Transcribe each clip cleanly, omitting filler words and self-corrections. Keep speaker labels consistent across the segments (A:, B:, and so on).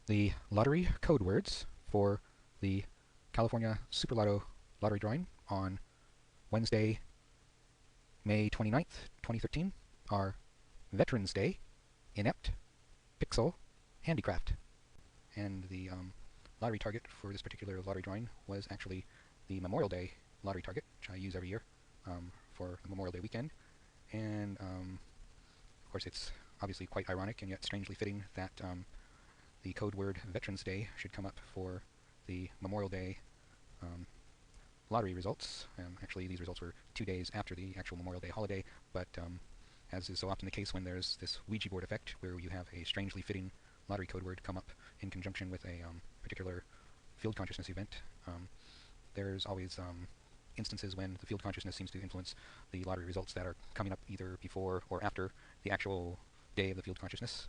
A: the lottery code words for the California Super Lotto lottery drawing on Wednesday, May 29th, 2013 are Veterans Day, Inept, Pixel, Handicraft. And the lottery target for this particular lottery drawing was actually the Memorial Day lottery target, which I use every year for the Memorial Day weekend. And of course it's obviously quite ironic and yet strangely fitting that the code word Veterans Day should come up for the Memorial Day lottery results. Actually, these results were 2 days after the actual Memorial Day holiday, but as is so often the case when there's this Ouija board effect, where you have a strangely fitting lottery code word come up in conjunction with a particular field consciousness event, there's always instances when the field consciousness seems to influence the lottery results that are coming up either before or after the actual day of the field consciousness,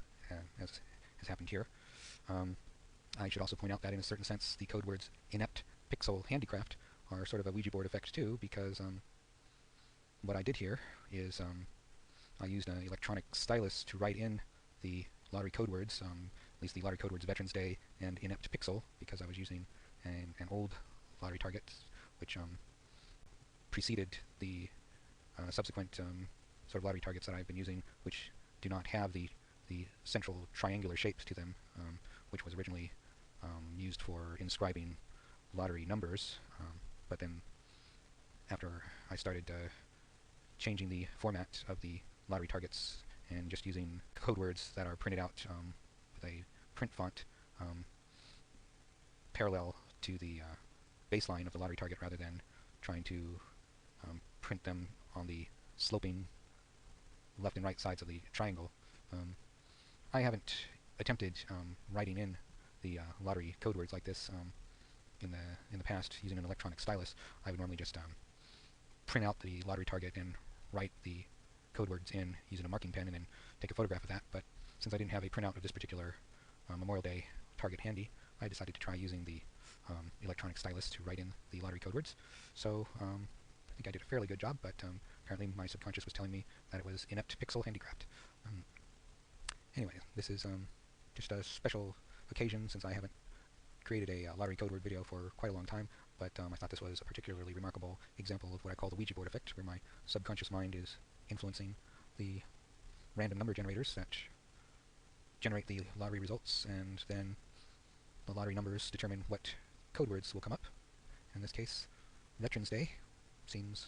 A: as has happened here. I should also point out that in a certain sense the code words Inept, Pixel, Handicraft are sort of a Ouija board effect too, because what I did here is I used an electronic stylus to write in the lottery code words, at least the lottery code words Veterans Day and Inept Pixel, because I was using an old lottery target which preceded the subsequent sort of lottery targets that I've been using, which do not have the central triangular shapes to them, which was originally used for inscribing lottery numbers, but then after I started changing the format of the lottery targets and just using code words that are printed out with a print font parallel to the baseline of the lottery target, rather than trying to print them on the sloping left and right sides of the triangle. I haven't attempted writing in the lottery code words like this in the past using an electronic stylus. I would normally just print out the lottery target and write the code words in using a marking pen and then take a photograph of that. But since I didn't have a printout of this particular Memorial Day target handy, I decided to try using the electronic stylus to write in the lottery code words. So I think I did a fairly good job, but apparently my subconscious was telling me that it was Inept, Pixel, Handicraft. Anyway, this is just a special occasion since I haven't created a lottery code word video for quite a long time, but I thought this was a particularly remarkable example of what I call the Ouija board effect, where my subconscious mind is influencing the random number generators that generate the lottery results, and then the lottery numbers determine what code words will come up. In this case, Veterans Day seems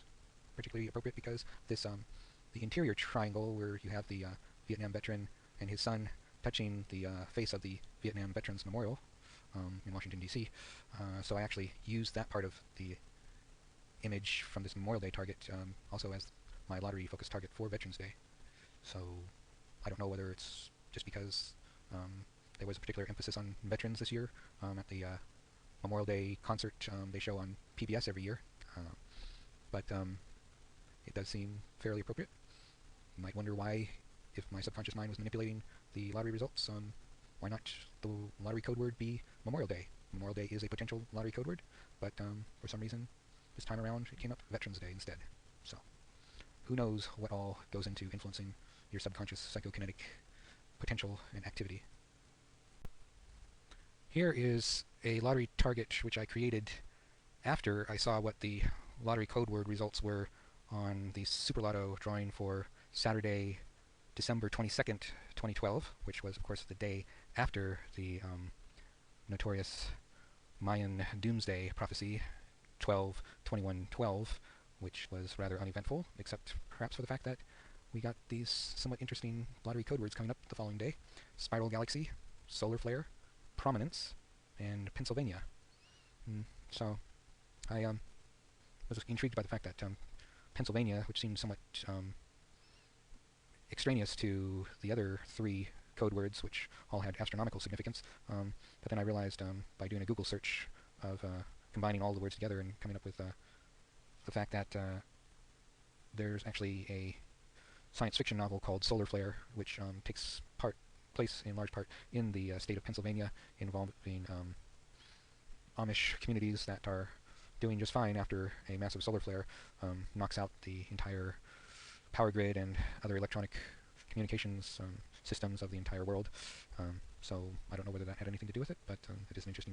A: particularly appropriate because this the interior triangle where you have the Vietnam veteran and his son touching the face of the Vietnam Veterans Memorial in Washington, D.C. So I actually used that part of the image from this Memorial Day target also as my lottery-focused target for Veterans Day. So I don't know whether it's just because there was a particular emphasis on veterans this year at the Memorial Day concert they show on PBS every year, but it does seem fairly appropriate. You might wonder why, if my subconscious mind was manipulating the lottery results, why not the lottery code word be Memorial Day? Memorial Day is a potential lottery code word, but for some reason this time around it came up Veterans Day instead. So who knows what all goes into influencing your subconscious psychokinetic potential and activity. Here is a lottery target which I created after I saw what the lottery code word results were on the Super Lotto drawing for Saturday, December 22nd, 2012, which was of course the day after the notorious Mayan Doomsday prophecy 12-21-12, which was rather uneventful, except perhaps for the fact that we got these somewhat interesting lottery code words coming up the following day: Spiral Galaxy, Solar Flare, Prominence, and Pennsylvania. So I was intrigued by the fact that Pennsylvania, which seemed somewhat extraneous to the other three code words, which all had astronomical significance, but then I realized by doing a Google search of combining all the words together and coming up with the fact that there's actually a science fiction novel called Solar Flare, which takes place in large part in the state of Pennsylvania, involving Amish communities that are doing just fine after a massive solar flare knocks out the entire power grid and other electronic communications systems of the entire world. So I don't know whether that had anything to do with it, but it is an interesting